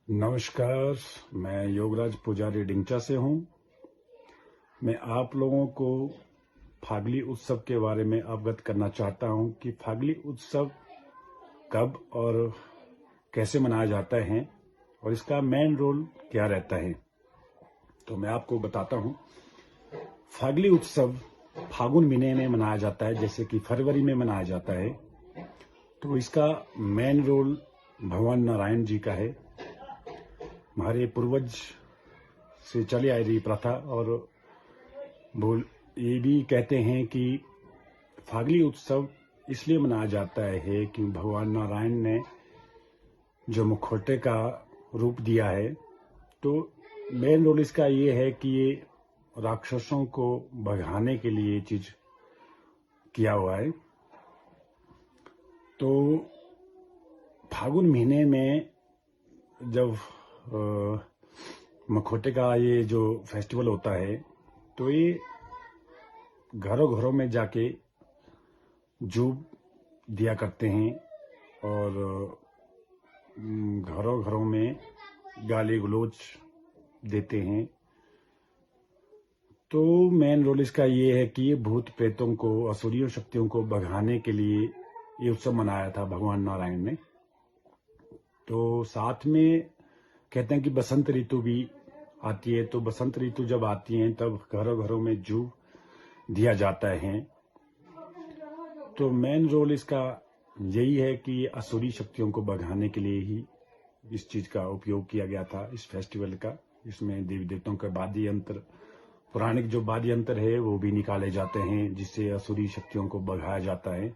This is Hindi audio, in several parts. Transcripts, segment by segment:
नमस्कार, मैं योगराज पुजारी डिंचा से हूँ। मैं आप लोगों को फागली उत्सव के बारे में अवगत करना चाहता हूँ कि फागली उत्सव कब और कैसे मनाया जाता है और इसका मेन रोल क्या रहता है। तो मैं आपको बताता हूँ। फागली उत्सव फागुन महीने में मनाया जाता है, जैसे कि फरवरी में मनाया जाता है। तो इसका मेन रोल भगवान नारायण जी का है। हमारे पूर्वज से चली आ रही प्रथा, और ये भी कहते हैं कि फागली उत्सव इसलिए मनाया जाता है कि भगवान नारायण ने जो मुखौटे का रूप दिया है, तो मेन रोल इसका ये है कि ये राक्षसों को भगाने के लिए ये चीज किया हुआ है। तो फागुन महीने में जब मुखौटे का ये जो फेस्टिवल होता है, तो ये घरों घरों में जाके जूब दिया करते हैं और घरों घरों में गाली गलौज देते हैं। तो मेन रोल इसका ये है कि ये भूत प्रेतों को, असुरियों शक्तियों को भगाने के लिए ये उत्सव मनाया था भगवान नारायण ने। तो साथ में कहते हैं कि बसंत ऋतु भी आती है, तो बसंत ऋतु जब आती है तब घरों घरों में जूब दिया जाता है। तो मेन रोल इसका यही है कि असुरी शक्तियों को भगाने के लिए ही इस चीज का उपयोग किया गया था, इस फेस्टिवल का। इसमें देवी देवताओं के वाद्य यंत्र, पौराणिक जो वाद्य यंत्र है वो भी निकाले जाते हैं, जिससे असुरी शक्तियों को भगाया जाता है।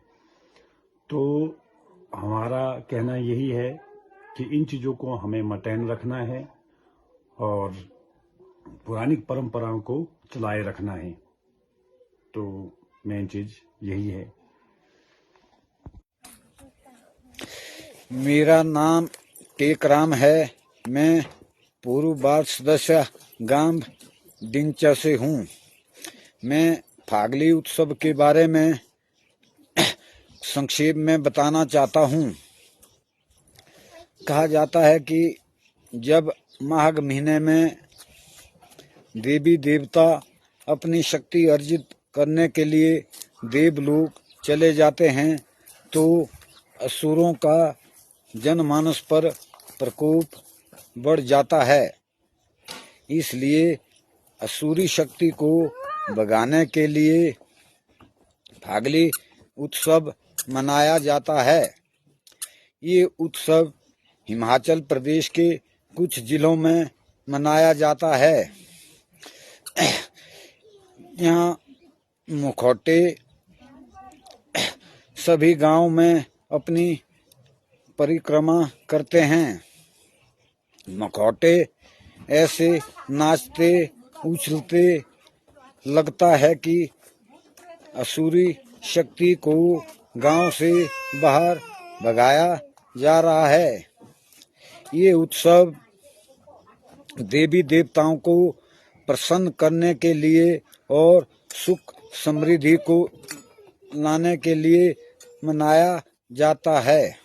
तो हमारा कहना यही है कि इन चीजों को हमें मेंटेन रखना है और पौराणिक परंपराओं को चलाए रखना है। तो मेन चीज यही है। मेरा नाम टेकराम है। मैं पूर्व वार्ड सदस्य गांव डिंचा से हूँ। मैं फागली उत्सव के बारे में संक्षेप में बताना चाहता हूँ। कहा जाता है कि जब माघ महीने में देवी देवता अपनी शक्ति अर्जित करने के लिए देवलोक चले जाते हैं, तो असुरों का जनमानस पर प्रकोप बढ़ जाता है। इसलिए असुरी शक्ति को भगाने के लिए फागली उत्सव मनाया जाता है। ये उत्सव हिमाचल प्रदेश के कुछ जिलों में मनाया जाता है। यहाँ मुखौटे सभी गांव में अपनी परिक्रमा करते हैं। मुखौटे ऐसे नाचते उछलते लगता है कि असुरी शक्ति को गांव से बाहर भगाया जा रहा है। ये उत्सव देवी देवताओं को प्रसन्न करने के लिए और सुख समृद्धि को लाने के लिए मनाया जाता है।